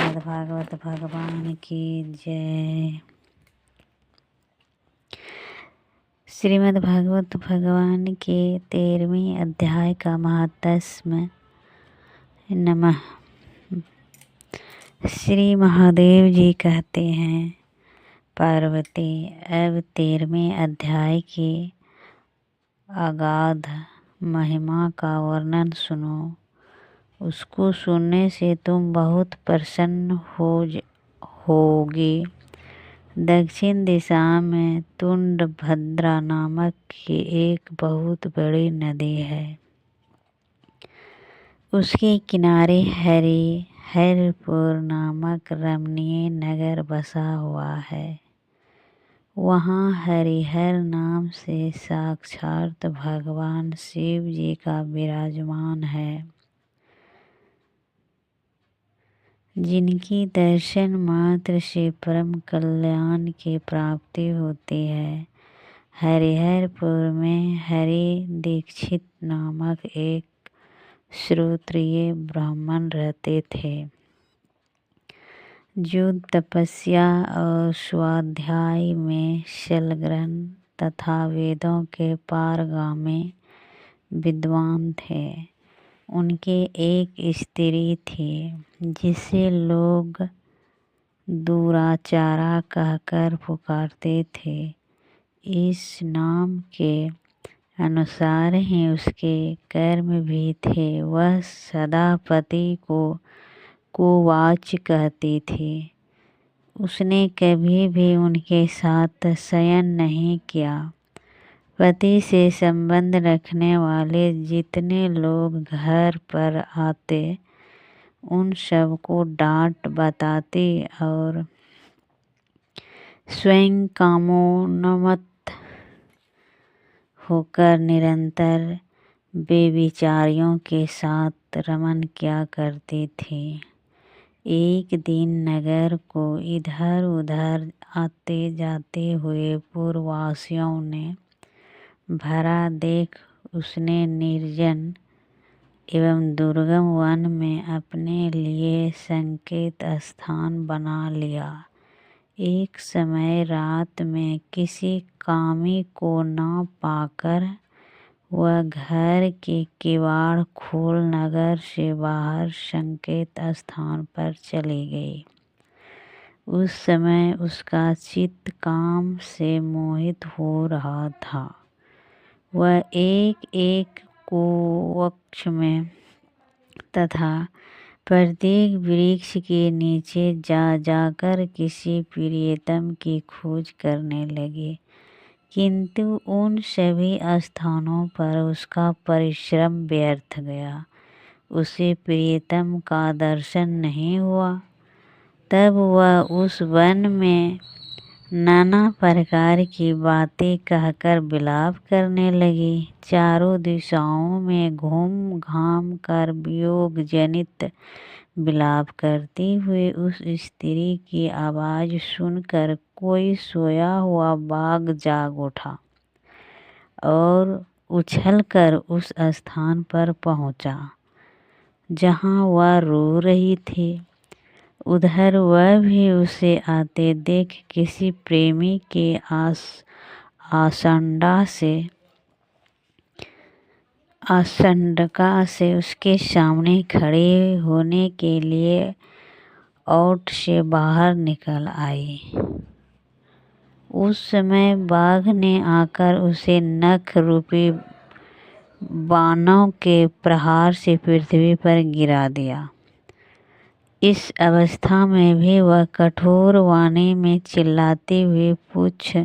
श्रीमद्भागवत भगवान की जय। श्रीमद्भागवत भगवान के 13वें अध्याय का महात्म्य। नमः। श्री महादेव जी कहते हैं, पार्वती अब 13वें अध्याय की अगाध महिमा का वर्णन सुनो। उसको सुनने से तुम बहुत प्रसन्न होगी। दक्षिण दिशा में तुंडभद्रा नामक की एक बहुत बड़ी नदी है। उसके किनारे हरिहरपुर नामक रमणीय नगर बसा हुआ है। वहाँ हरिहर नाम से साक्षात भगवान शिव जी का विराजमान है, जिनकी दर्शन मात्र से परम कल्याण की प्राप्ति होती है। हरिहरपुर में हरि दीक्षित नामक एक श्रोत्रिय ब्राह्मण रहते थे, जो तपस्या और स्वाध्याय में संलग्न तथा वेदों के पारंगम विद्वान थे। उनके एक स्त्री थी, जिसे लोग दुराचारा कहकर पुकारते थे। इस नाम के अनुसार ही उसके कर्म भी थे। वह सदा पति को कुवाच कहती थी। उसने कभी भी उनके साथ शयन नहीं किया। पति से संबंध रखने वाले जितने लोग घर पर आते, उन सबको डांट बताती और स्वयं कामोन्मत्त होकर निरंतर बेविचारियों के साथ रमन किया करती थी। एक दिन नगर को इधर उधर आते जाते हुए पूर्ववासियों ने भरा देख उसने निर्जन एवं दुर्गम वन में अपने लिए संकेत स्थान बना लिया। एक समय रात में किसी कामी को न पाकर वह घर के किवाड़ खोल नगर से बाहर संकेत स्थान पर चली गई। उस समय उसका चित्त काम से मोहित हो रहा था। वह एक एक वृक्ष में तथा प्रत्येक वृक्ष के नीचे जाकर किसी प्रियतम की खोज करने लगी, किंतु उन सभी स्थानों पर उसका परिश्रम व्यर्थ गया। उसे प्रियतम का दर्शन नहीं हुआ। तब वह उस वन में नाना प्रकार की बातें कहकर विलाप करने लगी। चारों दिशाओं में घूम घाम कर वियोग जनित विलाप करती हुई उस स्त्री की आवाज़ सुनकर कोई सोया हुआ बाघ जाग उठा और उछलकर उस स्थान पर पहुंचा जहां वह रो रही थी। उधर वह भी उसे आते देख किसी प्रेमी के आशंका से उसके सामने खड़े होने के लिए ओट से बाहर निकल आई। उस समय बाघ ने आकर उसे नख रूपी बाणों के प्रहार से पृथ्वी पर गिरा दिया। इस अवस्था में भी वह कठोर वाणी में चिल्लाती हुई पूछ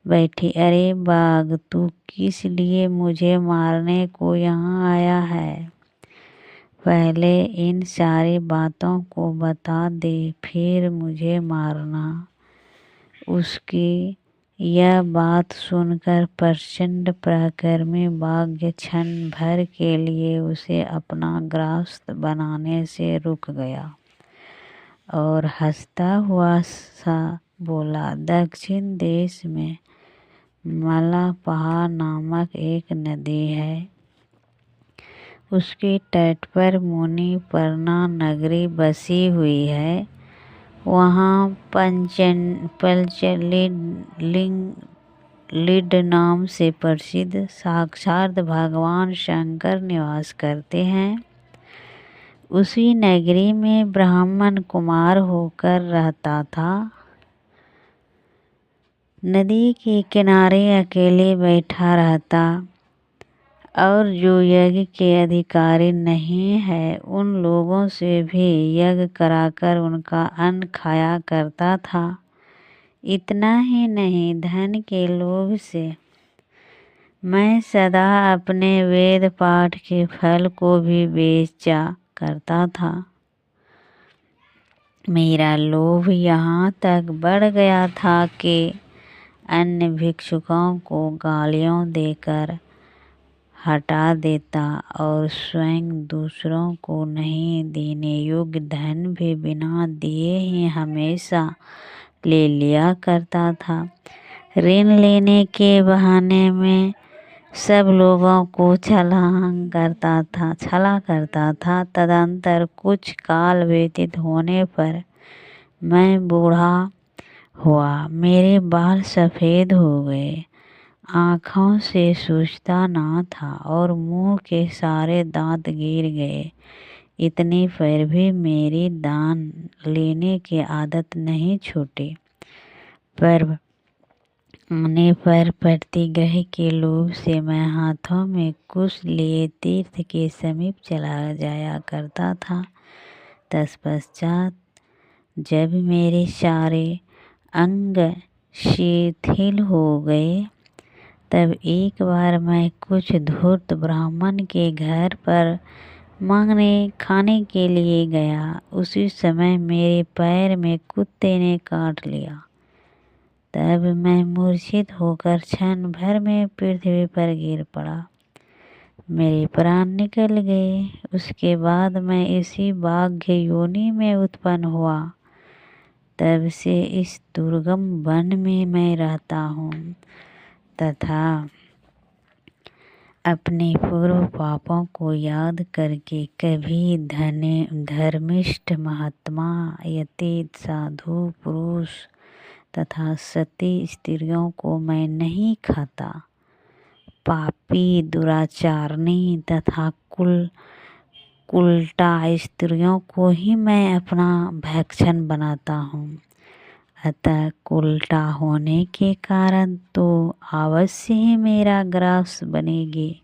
बैठी, अरे बाघ, तू किस लिए मुझे मारने को यहाँ आया है? पहले इन सारी बातों को बता दे, फिर मुझे मारना। उसकी यह बात सुनकर प्रचंड पराक्रमी बाघ क्षण भर के लिए उसे अपना ग्रास बनाने से रुक गया और हंसता हुआ सा बोला, दक्षिण देश में मलापहा नामक एक नदी है। उसके तट पर मुनि पर्णा नगरी बसी हुई है। वहाँ पंचलिड नाम से प्रसिद्ध साक्षात भगवान शंकर निवास करते हैं। उसी नगरी में ब्राह्मण कुमार होकर रहता था। नदी के किनारे अकेले बैठा रहता और जो यज्ञ के अधिकारी नहीं है उन लोगों से भी यज्ञ कराकर उनका अन्न खाया करता था। इतना ही नहीं, धन के लोभ से मैं सदा अपने वेद पाठ के फल को भी बेचा करता था। मेरा लोभ यहाँ तक बढ़ गया था कि अन्य भिक्षुकों को गालियों देकर हटा देता और स्वयं दूसरों को नहीं देने योग्य धन भी बिना दिए ही हमेशा ले लिया करता था। ऋण लेने के बहाने में सब लोगों को छला करता था। तदंतर कुछ काल व्यतीत होने पर मैं बूढ़ा हुआ। मेरे बाल सफ़ेद हो गए, आँखों से सूझता ना था और मुंह के सारे दांत गिर गए। इतने पर भी मेरी दान लेने की आदत नहीं छूटी। पर आने पर प्रतिग्रह के लोभ से मैं हाथों में कुश लिए तीर्थ के समीप चला जाया करता था। तत्पश्चात जब मेरे सारे अंग शिथिल हो गए तब एक बार मैं कुछ धूर्त ब्राह्मण के घर पर मांगने खाने के लिए गया। उसी समय मेरे पैर में कुत्ते ने काट लिया। तब मैं मूर्छित होकर क्षण भर में पृथ्वी पर गिर पड़ा। मेरे प्राण निकल गए। उसके बाद मैं इसी बाघ्य योनि में उत्पन्न हुआ। तब से इस दुर्गम वन में मैं रहता हूँ तथा अपने पूर्व पापों को याद करके कभी धर्मिष्ठ महात्मा, यति, साधु पुरुष तथा सती स्त्रियों को मैं नहीं खाता। पापी, दुराचारणी तथा उल्टा स्त्रियों को ही मैं अपना भक्षण बनाता हूँ। अतः उल्टा होने के कारण तो अवश्य ही मेरा ग्रास बनेगी।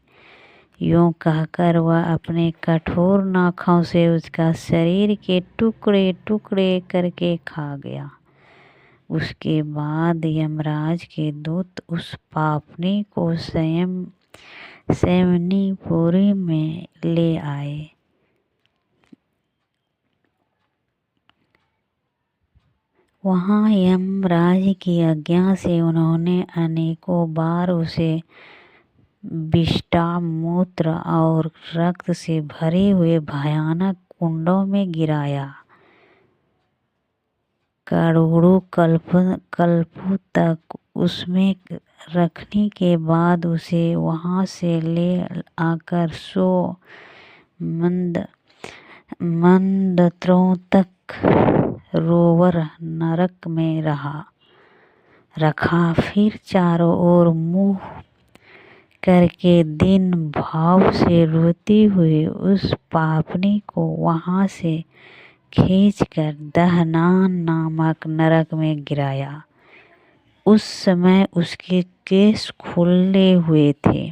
यूँ कहकर वह अपने कठोर नाखों से उसका शरीर के टुकड़े टुकड़े करके खा गया। उसके बाद यमराज के दूत उस पापनी को संयमनीपुरी में ले आए। वहाँ यमराज की आज्ञा से उन्होंने अनेकों बार उसे विष्ठा, मूत्र और रक्त से भरे हुए भयानक कुंडों में गिराया। करोड़ों कल्पों तक उसमें रखने के बाद उसे वहाँ से ले आकर 100 मंदत्रों तक रोवर नरक में रखा। फिर चारों ओर मुँह करके दिन भाव से रोती हुई उस पापनी को वहाँ से खींचकर दहनान नामक नरक में गिराया। उस समय उसके केश खुले हुए थे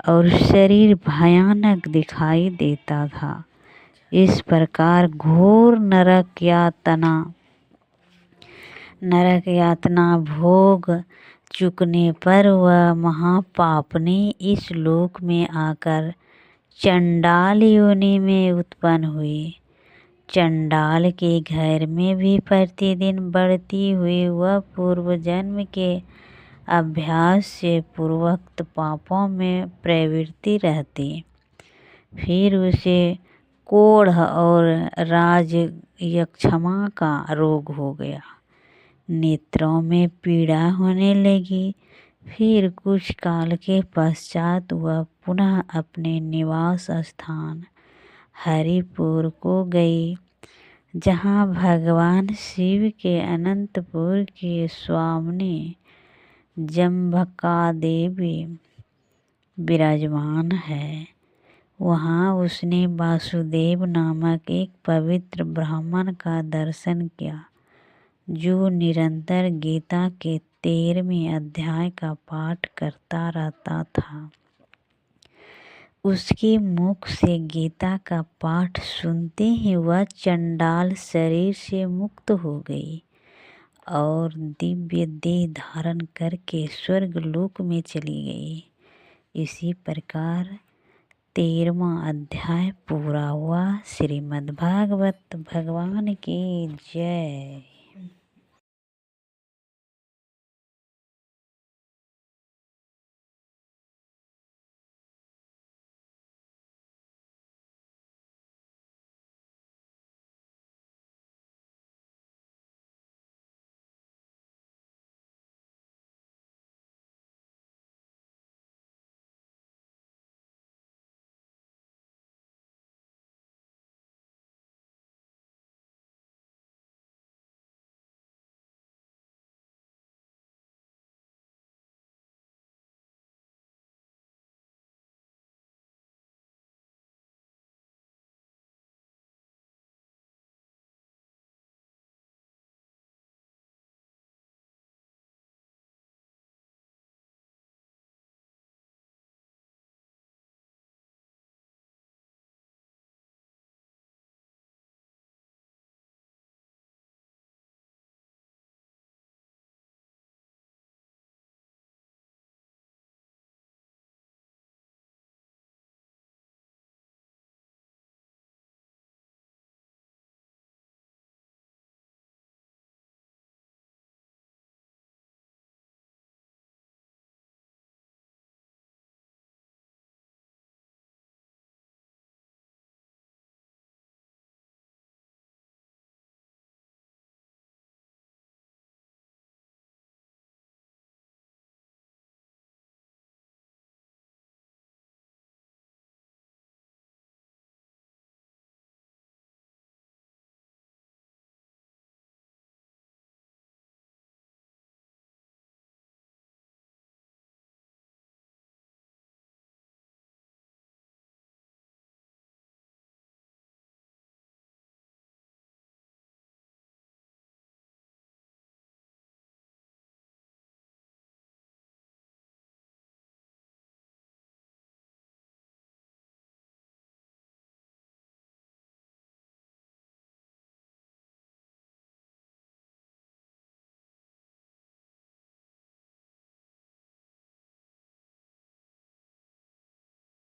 और शरीर भयानक दिखाई देता था। इस प्रकार घोर नरक यातना भोग चुकने पर वह महापापनी इस लोक में आकर चंडाल योनि में उत्पन्न हुई। चंडाल के घर में भी प्रतिदिन बढ़ती हुई वह पूर्व जन्म के अभ्यास से पूर्वोक्त पापों में प्रवृत्ति रहती। फिर उसे कोढ़ और राजयक्षमा का रोग हो गया। नेत्रों में पीड़ा होने लगी। फिर कुछ काल के पश्चात वह पुनः अपने निवास स्थान हरिपुर को गई, जहाँ भगवान शिव के अनंतपुर के स्वामी जम्भकादेवी विराजमान है, वहाँ उसने वासुदेव नामक एक पवित्र ब्राह्मण का दर्शन किया, जो निरंतर गीता के 13वें अध्याय का पाठ करता रहता था। उसके मुख से गीता का पाठ सुनते ही वह चंडाल शरीर से मुक्त हो गई और दिव्य देह धारण करके स्वर्ग लोक में चली गई। इसी प्रकार 13वां अध्याय पूरा हुआ। श्रीमद्भागवत भगवान की जय।